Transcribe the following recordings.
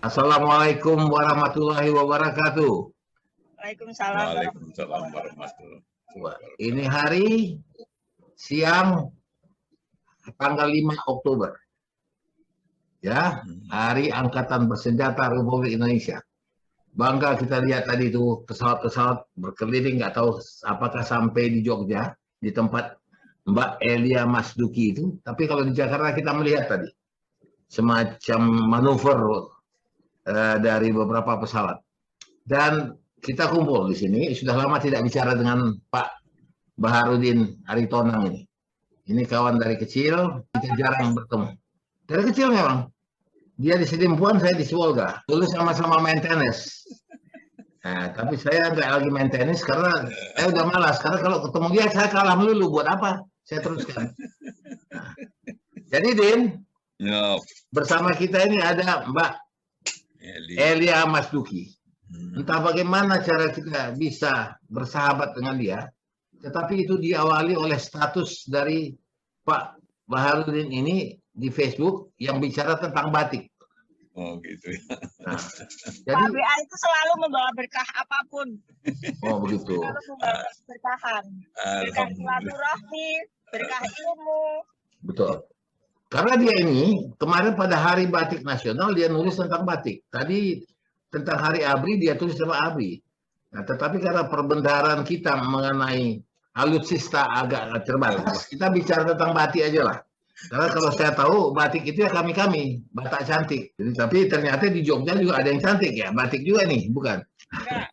Assalamualaikum warahmatullahi wabarakatuh. Waalaikumsalam. Waalaikumsalam warahmatullahi wabarakatuh. Ini hari siang tanggal 5 Oktober. Ya, Hari Angkatan Bersenjata Republik Indonesia. Bangga kita lihat tadi itu pesawat-pesawat berkeliling, nggak tahu apakah sampai di Jogja, di tempat Mbak Elia Masduki itu. Tapi kalau di Jakarta kita melihat tadi semacam manuver dari beberapa pesawat. Dan kita kumpul di sini, sudah lama tidak bicara dengan Pak Baharudin Aritonang ini. Ini kawan dari kecil, kita jarang bertemu. Dari kecil memang. Dia di Sedimpuan, saya di Sibolga. Dulu sama-sama main tenis. Nah, tapi saya nggak lagi main tenis karena saya udah malas. Karena kalau ketemu dia, saya kalah melulu. Buat apa? Saya teruskan. Nah, jadi, Din, bersama kita ini ada Mbak Elia Masduki. Entah bagaimana cara kita bisa bersahabat dengan dia, tetapi itu diawali oleh status dari Pak Baharudin ini di Facebook yang bicara tentang batik. Oh gitu ya. Nah, jadi Pak BA itu selalu membawa berkah apapun. Oh begitu. Selalu membawa berkahan. Berkah silaturahmi, berkah ilmu. Betul. Karena dia ini kemarin pada Hari Batik Nasional dia nulis tentang batik. Tadi tentang Hari ABRI dia tulis sama ABRI. Nah, tetapi karena perbendaharaan kita mengenai alutsista agak terbatas, kita bicara tentang batik aja lah. Karena kalau saya tahu batik itu ya kami-kami, Batak cantik. Jadi, tapi ternyata di Jogja juga ada yang cantik ya, batik juga nih, bukan? Enggak,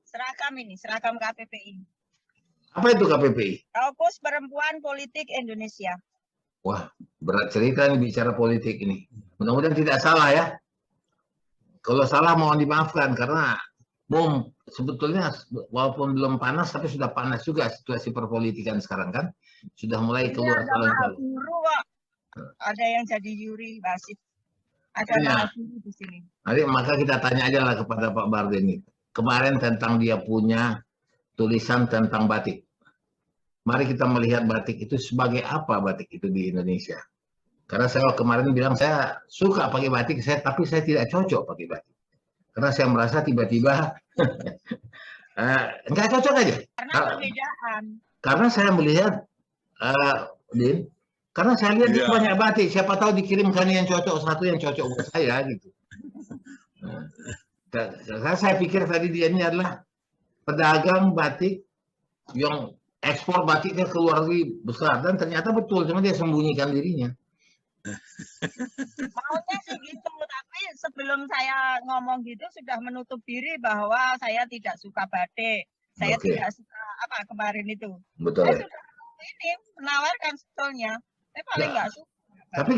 seragam ini, seragam KPPI. Apa itu KPPI? Kaukus Perempuan Politik Indonesia. Wah, berat cerita nih bicara politik ini. Mudah-mudahan tidak salah ya. Kalau salah mohon dimaafkan karena sebetulnya walaupun belum panas tapi sudah panas juga situasi perpolitikan sekarang kan. Sudah mulai keluar calon-calon. Ada yang jadi Yuri Basit. Ada guru di sini. Jadi maka kita tanya aja lah kepada Pak Bardeni. Kemarin tentang dia punya tulisan tentang batik. Mari kita melihat batik itu sebagai apa batik itu di Indonesia. Karena saya kemarin bilang saya suka pakai batik, tapi saya tidak cocok pakai batik. Karena saya merasa tiba-tiba nggak cocok aja. Karena perbedaan. Karena saya melihat Din, karena saya lihat dia banyak batik, siapa tahu dikirimkan yang cocok, satu yang cocok buat saya gitu. Nah, saya pikir tadi dia ini adalah pedagang batik yang ekspor batiknya ke luar negeri besar dan ternyata betul, cuma dia sembunyikan dirinya. Maunya sih gitu, tapi sebelum saya ngomong gitu sudah menutup diri bahwa saya tidak suka batik, saya tidak suka kemarin itu. Betul. Saya sudah ini menawarkan sebetulnya, saya paling nggak suka.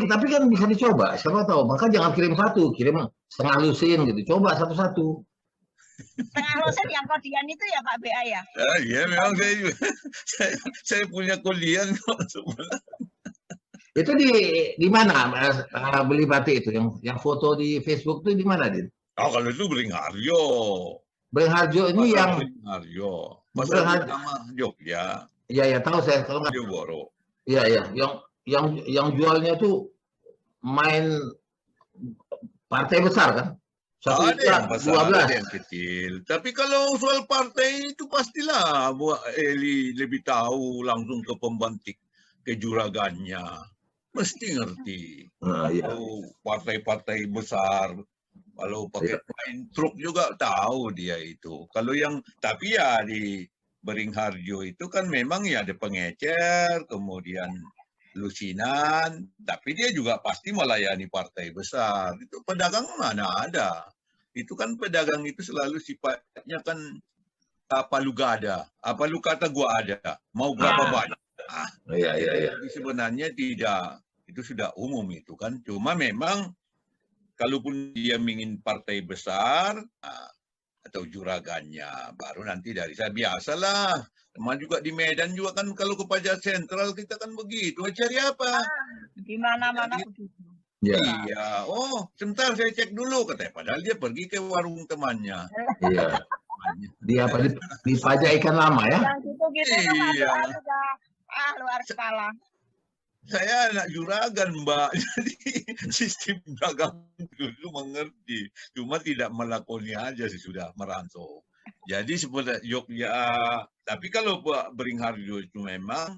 Tapi kan bisa dicoba, siapa tahu. Maka jangan kirim satu, kirim setengah lusin gitu. Coba satu-satu. Setengah lusin yang kodian itu ya Pak BA ya? Iya memang saya punya kodian. Itu di mana beli batik itu yang foto di Facebook itu di mana, Din? Oh kalau itu Beringharjo. Beringharjo ini yang Beringharjo. Pasar utama Jogja. Iya tahu saya kalau nggak. Boro. Iya yang jualnya tuh main partai besar kan? Ada yang besar, ada yang kecil. Tapi kalau soal partai itu pastilah Bu Eli lebih tahu langsung ke pembantik ke juragannya. Mesti ngerti. Partai-partai besar, kalau pakai main truk juga tahu dia itu. Kalau yang tapi ya di Beringharjo itu kan memang ya ada pengecer, kemudian lusinan, tapi dia juga pasti melayani partai besar. Itu pedagang mana ada. Itu kan pedagang itu selalu sifatnya kan apa lu gak ada, apa lu kata gua ada, mau berapa banyak. Iya. Sebenarnya tidak, itu sudah umum itu kan. Cuma memang kalaupun dia ingin partai besar atau juragannya, baru nanti dari saya biasalah. Teman juga di Medan juga kan kalau ke pajak sentral kita kan begitu. Cari apa? Di mana-mana begitu. Ya. Iya. Oh, sebentar saya cek dulu katanya. Padahal dia pergi ke warung temannya. Iya. Dia apa di pajak ikan lama ya? Yang gitu-gitu iya. Luar skala. Saya anak juragan, Mbak. Jadi sistem dagang dulu mengerti, cuma tidak melakoni aja sih sudah merantau. Jadi seperti Jogja, tapi kalau Pak Beringharjo itu memang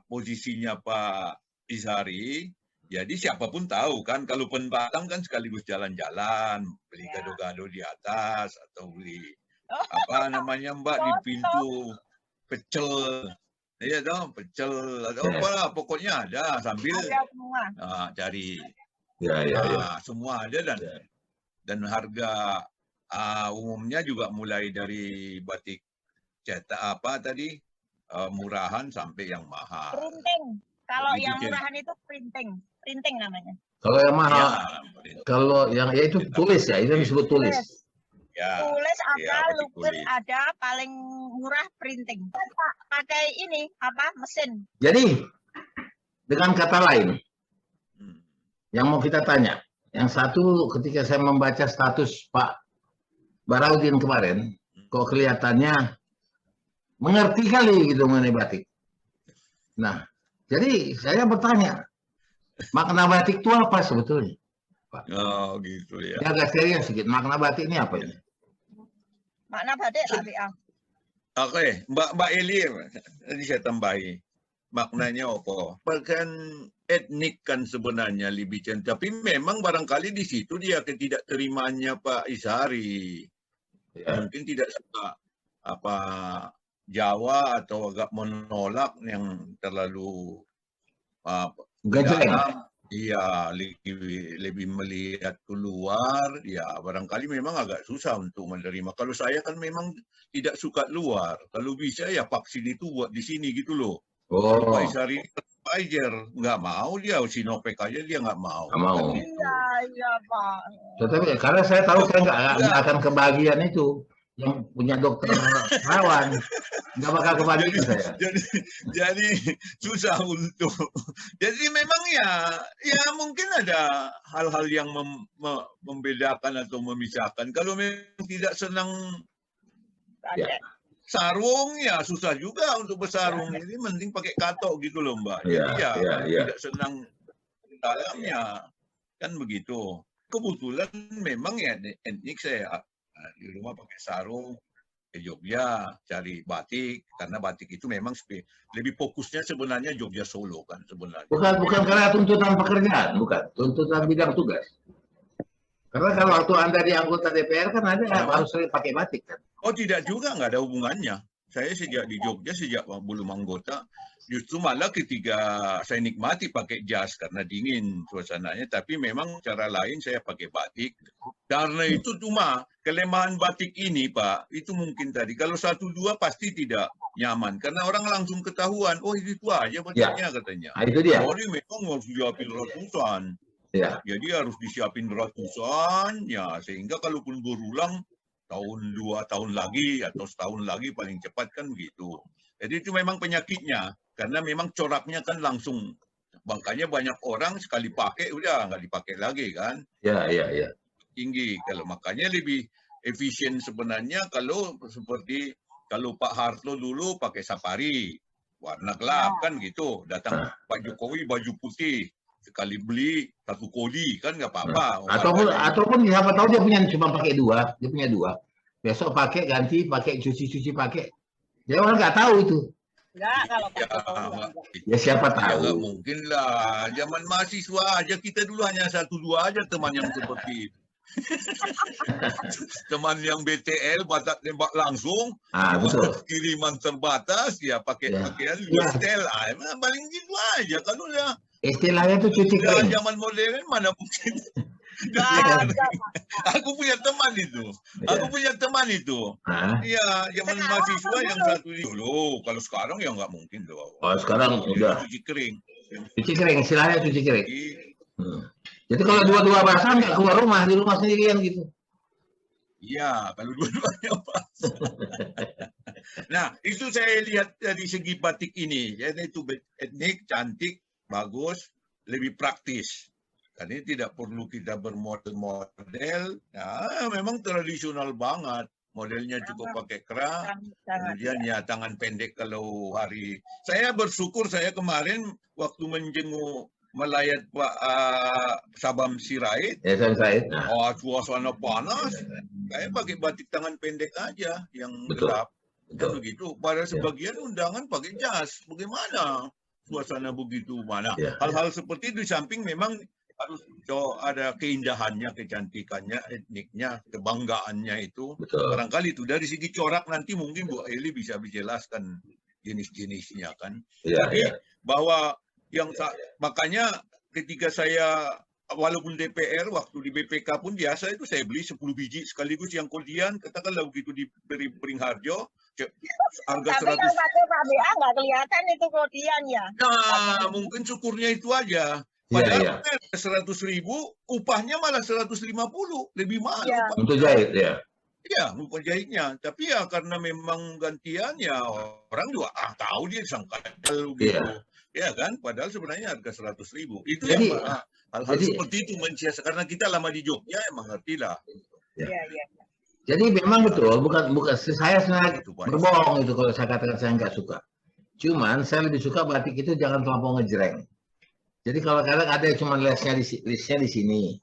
posisinya Pak Ishari, jadi siapapun tahu kan kalau pendatang kan sekaligus jalan-jalan, beli gado-gado di atas atau beli apa namanya Mbak di pintu pecel, iya dong pecel atau apa lah pokoknya ada sambil cari semua ada dan harga umumnya juga mulai dari batik cetak apa tadi murahan sampai yang mahal. Printing. Kalau yang murahan itu printing namanya. Kalau yang mahal, kalau yang itu tulis ya, itu disebut tulis. Ya, tulis ada, lukis ada, paling murah printing. Pakai ini apa mesin. Jadi dengan kata lain, yang mau kita tanya, yang satu ketika saya membaca status Pak Baraudin kemarin, kok kelihatannya mengerti kali gitu mengenai batik. Nah, jadi saya bertanya, makna batik itu apa sebetulnya? Pak? Oh gitu ya. Dia agak serius sedikit. Makna batik ini apa ini? Makna batik Pak Bia. Oke, Mbak Elir, tadi saya tambahi. Maknanya apa? Bahkan etnik kan sebenarnya lebih cantik. Tapi memang barangkali di situ dia ketidakterimaannya Pak Ishari. Ya. Mungkin tidak suka apa Jawa atau agak menolak yang terlalu dalam. Iya, lebih melihat keluar, ya barangkali memang agak susah untuk menerima. Kalau saya kan memang tidak suka luar. Kalau bisa ya vaksin itu buat di sini gitu loh. Oh. Pak Ishari Pfizer nggak mau dia, Sinovac aja dia nggak mau. Mau. Kan gitu. Iya Pak. Tetapi karena saya tahu saya nggak akan kebagian itu. Yang punya dokter rawan nggak bakal kebagian saya. Jadi susah untuk. Jadi memang ya mungkin ada hal-hal yang membedakan atau memisahkan. Kalau memang tidak senang sarung ya susah juga untuk bersarung. Ini mending pakai katok gitu loh Mbak. Jadi tidak senang dalamnya kan begitu. Kebetulan memang ya etnik saya di rumah pakai sarung, ke Jogja cari batik karena batik itu memang lebih fokusnya sebenarnya Jogja Solo kan sebenarnya. Bukan karena tuntutan pekerjaan, bukan tuntutan bidang tugas. Karena kalau waktu Anda di anggota DPR kan Anda harus sering pakai batik kan? Oh tidak juga, nggak ada hubungannya. Saya sejak di Jogja, sejak belum anggota, justru malah ketika saya nikmati pakai jas karena dingin suasananya, tapi memang cara lain saya pakai batik. Karena itu cuma kelemahan batik ini Pak, itu mungkin tadi kalau 1-2 pasti tidak nyaman karena orang langsung ketahuan, oh itu aja batiknya katanya. Itu dia. Jadi memang harus disiapin ratusan. Ya. Jadi harus disiapin ratusan, ya sehingga kalaupun berulang tahun 2 tahun lagi atau setahun lagi paling cepat kan begitu. Jadi itu memang penyakitnya karena memang coraknya kan langsung. Makanya banyak orang sekali pakai udah nggak dipakai lagi kan. Iya. Tinggi. Kalau makanya lebih efisien sebenarnya kalau seperti kalau Pak Harto dulu pakai safari warna gelap kan gitu. Datang Pak Jokowi baju putih. Sekali beli 1 kodi kan nggak apa-apa. Ataupun siapa tahu dia punya cuma pakai 2, dia punya 2. Besok pakai ganti, pakai cuci pakai. Dia orang nggak tahu itu. Enggak kalau ya siapa tahu. Ya, mungkin lah. Zaman mahasiswa aja kita dulu hanya 1-2 aja teman yang seperti itu. Teman yang BTL batak tembak langsung, betul. kiriman terbatas ya pakai pakaian setel, paling gitu aja kalau ya. Istilahnya itu cuci kering. Zaman modern mana mungkin. Aku punya teman itu. Iya, zaman mahasiswa yang satu dulu. Kalau sekarang ya nggak mungkin loh. Oh, sekarang udah. Cuci kering. Cuci kering, istilahnya cuci kering. Jadi kalau dua-dua basah nggak keluar rumah, di rumah sendirian gitu. Iya, kalau dua-duanya pas. Nah, itu saya lihat dari segi batik ini. Jadi itu etnik, cantik, bagus, lebih praktis. Karena tidak perlu kita bermodel-model. Ya, memang tradisional banget. Modelnya cukup pakai kerah. Kemudian ya tangan pendek kalau hari. Saya bersyukur saya kemarin waktu menjenguk melayat Pak Sabam Sirait. Ya, Sirait. Nah, Oh, suasana panas. Kayak pakai batik tangan pendek aja yang betul. gelap. Kan Betul. begitu. Pada sebagian undangan pakai jas. Bagaimana suasana begitu? Mana Ya, hal-hal seperti itu di samping memang harus ada keindahannya, kecantikannya, etniknya, kebanggaannya itu. betul. Barangkali itu dari segi corak nanti mungkin Bu Eli bisa dijelaskan jenis-jenisnya kan. Ya, Tapi ya. bahwa yang makanya ketika saya walaupun DPR waktu di BPK pun biasa itu saya beli 10 biji sekaligus yang kodian, katakanlah begitu diberi Beringharjo harga 100. Tapi yang pakai Pak BA nggak kelihatan itu kodian ya. Nah, mungkin syukurnya itu aja. Padahal 100.000, upahnya malah 150, lebih mahal. Ya. Untuk jahit ya. Iya, upah jahitnya. Tapi ya karena memang gantian ya orang juga tahu dia sangka gitu. Ya kan, padahal sebenarnya harga 100.000. Itu jadi, yang hal-hal seperti itu karena kita lama di Jogja emang ngerti lah. Iya. Jadi memang betul, bukan saya sebenarnya berbohong itu kalau saya katakan saya nggak suka. Cuman saya lebih suka batik itu jangan terlampau ngejreng. Jadi kalau kadang ada yang cuma lesnya di sini,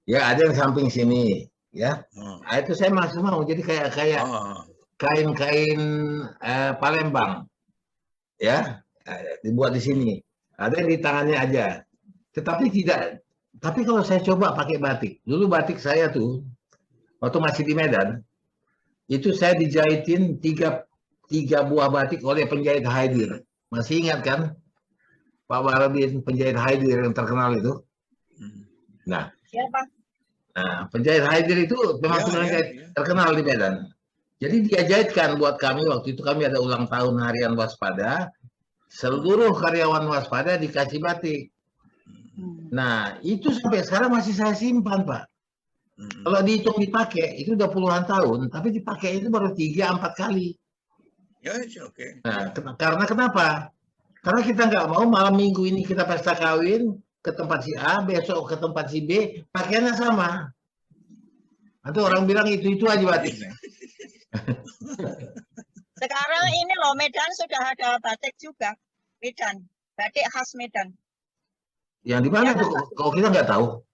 ya ada yang samping sini, ya. Nah, itu saya masih mau. Jadi kayak kain-kain Palembang, ya, dibuat di sini. Ada yang di tangannya aja. Tetapi tidak. Tapi kalau saya coba pakai batik, dulu batik saya tuh waktu masih di Medan, itu saya dijahitin tiga buah batik oleh penjahit Haidir. Masih ingat kan? Pak Baradin, penjahit Haidir yang terkenal itu. Nah, penjahit Haidir itu memang terkenal di Medan. Jadi dia jahitkan buat kami waktu itu, kami ada ulang tahun harian waspada, seluruh karyawan waspada dikasih batik. Nah, itu sampai sekarang masih saya simpan, Pak. Kalau dihitung dipakai, itu udah puluhan tahun, tapi dipakai itu baru 3-4 kali. Ya, oke. Nah, karena kenapa? Karena kita nggak mau malam minggu ini kita pesta kawin ke tempat si A, besok ke tempat si B, pakaiannya sama. Nanti orang bilang itu aja batiknya. Sekarang ini loh, Medan sudah ada batik juga. Medan, batik khas Medan. Yang di mana tuh? Kalau kita nggak tahu.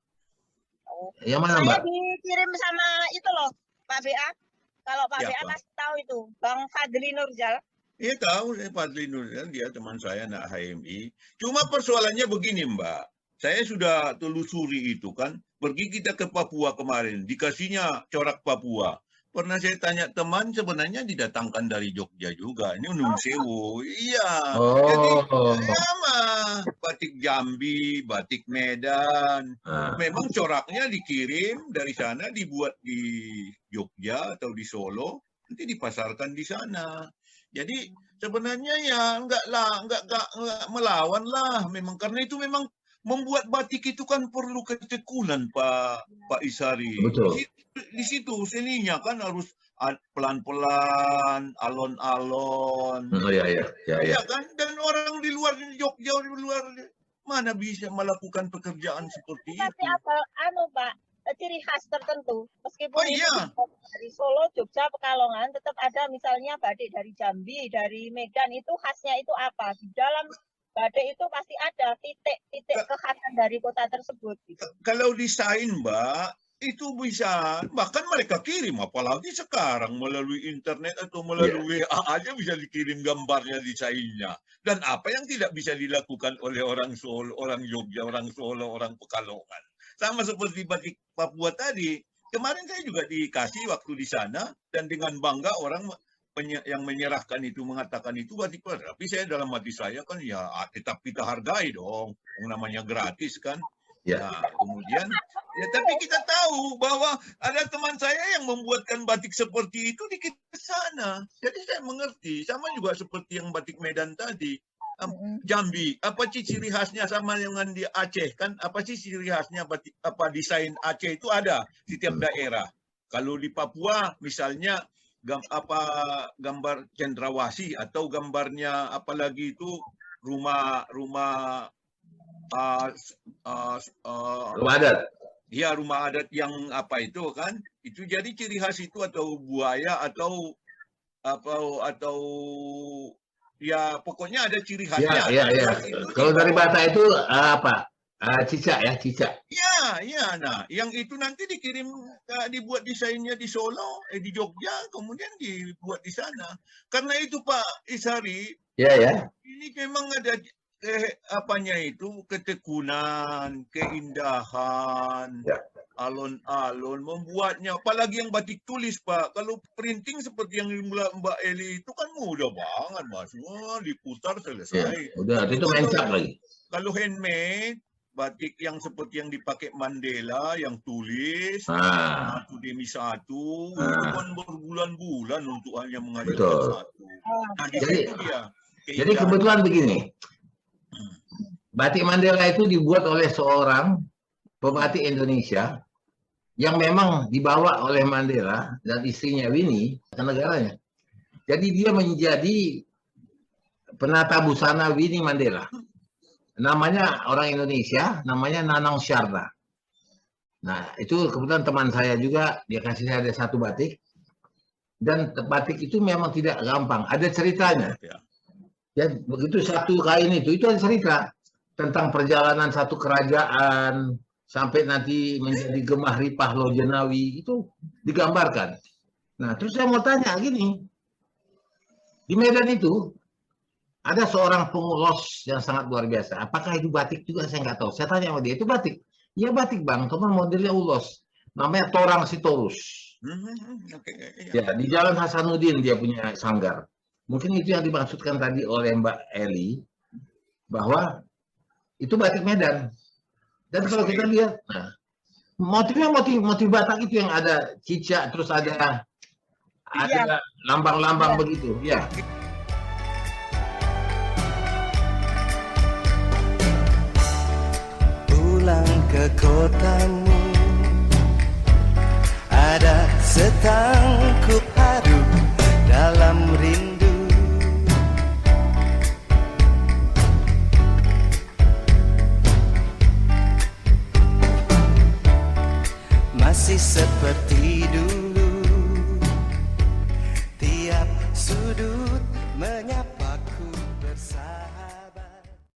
Yang mana, Mbak? Saya dikirim sama itu loh, Pak BA. Kalau Pak BA pasti tahu itu, Bang Fadli Nurjal. Iya tahu, saya Fadli Nurjal, dia teman saya anak HMI. Cuma persoalannya begini Mbak, saya sudah telusuri itu kan, pergi kita ke Papua kemarin, dikasihnya corak Papua. Pernah saya tanya teman, sebenarnya didatangkan dari Jogja juga. Ini Nun Sewu. Iya. Jadi sama batik Jambi, batik Medan. Memang coraknya dikirim dari sana, dibuat di Jogja atau di Solo, nanti dipasarkan di sana. Jadi sebenarnya ya enggak melawan lah. Memang karena itu memang membuat batik itu kan perlu ketekunan Pak Isari. Betul. Di situ seninya kan harus pelan-pelan, alon-alon. Ya kan? Dan orang di luar Jogja, di luar mana bisa melakukan pekerjaan seperti itu? Tapi Pak, ciri khas tertentu. Meskipun dari Solo, Jogja, Pekalongan, tetap ada misalnya batik dari Jambi, dari Medan, itu khasnya itu apa? Di dalam batik itu pasti ada titik kekhasan dari kota tersebut. Gitu. Kalau desain, Mbak, itu bisa, bahkan mereka kirim, apalagi sekarang melalui internet atau melalui WA aja bisa dikirim gambarnya, desainnya. Dan apa yang tidak bisa dilakukan oleh orang Solo, orang Jogja, orang Solo, orang Pekalongan. Sama seperti batik Papua tadi. Kemarin saya juga dikasih waktu di sana, dan dengan bangga orang yang menyerahkan itu mengatakan itu batik Papua. Tapi saya dalam hati saya kan ya tetap kita hargai dong, yang namanya gratis kan. Nah, kemudian ya tapi kita tahu bahwa ada teman saya yang membuatkan batik seperti itu di sana. Jadi saya mengerti, sama juga seperti yang batik Medan tadi. Jambi, apa sih ciri khasnya sama dengan di Aceh kan? Apa sih ciri khasnya batik, desain Aceh itu ada di tiap daerah. Kalau di Papua misalnya gambar cendrawasih atau gambarnya apalagi itu rumah adat. Iya, rumah adat yang apa itu kan? Itu jadi ciri khas itu atau buaya atau Ya pokoknya ada ciri Ya, khasnya. ya, ya. Khas itu Kalau dari dibawa. Batak itu apa? Cicak ya, cicak. Ya, nah, yang itu nanti dikirim, dibuat desainnya di Solo, di Jogja, kemudian dibuat di sana. Karena itu Pak Ishari, Ya, ya. ini memang ada apanya itu ketekunan, keindahan, Ya. alon-alon membuatnya. Apalagi yang batik tulis Pak. Kalau printing seperti yang Mbak Eli itu kan mudah banget Mas. Wah, diputar Ya, selesai. udah itu mencap lagi. Kalau handmade, batik yang seperti yang dipakai Mandela, yang tulis, Ah, satu demi satu, Ah. itu kan berbulan-bulan untuk hanya menghasilkan betul. satu. Nah, di Jadi- situ dia. Jadi kebetulan begini, batik Mandela itu dibuat oleh seorang pebatik Indonesia yang memang dibawa oleh Mandela dan istrinya Winnie ke negaranya. Jadi dia menjadi penata busana Winnie Mandela. Namanya orang Indonesia, namanya Nanang Syarda. Nah, itu kebetulan teman saya juga, dia kasih saya ada satu batik. Dan batik itu memang tidak gampang, ada ceritanya. Ya. Ya, begitu satu kain itu ada cerita tentang perjalanan satu kerajaan sampai nanti menjadi Gemah Ripah Lojenawi, itu digambarkan. Nah, terus saya mau tanya gini, di Medan itu ada seorang pengulos yang sangat luar biasa. Apakah itu batik juga? Saya nggak tahu. Saya tanya sama dia, itu batik? Iya batik bang, cuman modelnya ulos. Namanya Torang Sitorus. Oke, Ya, di Jalan Hasanuddin dia punya sanggar. Mungkin itu yang dimaksudkan tadi oleh Mbak Eli, bahwa itu batik Medan. Dan kalau kita lihat, nah, motifnya motif Batak itu yang ada cicak, terus ada lambang-lambang begitu. Ya. Pulang ke kotamu, ada setang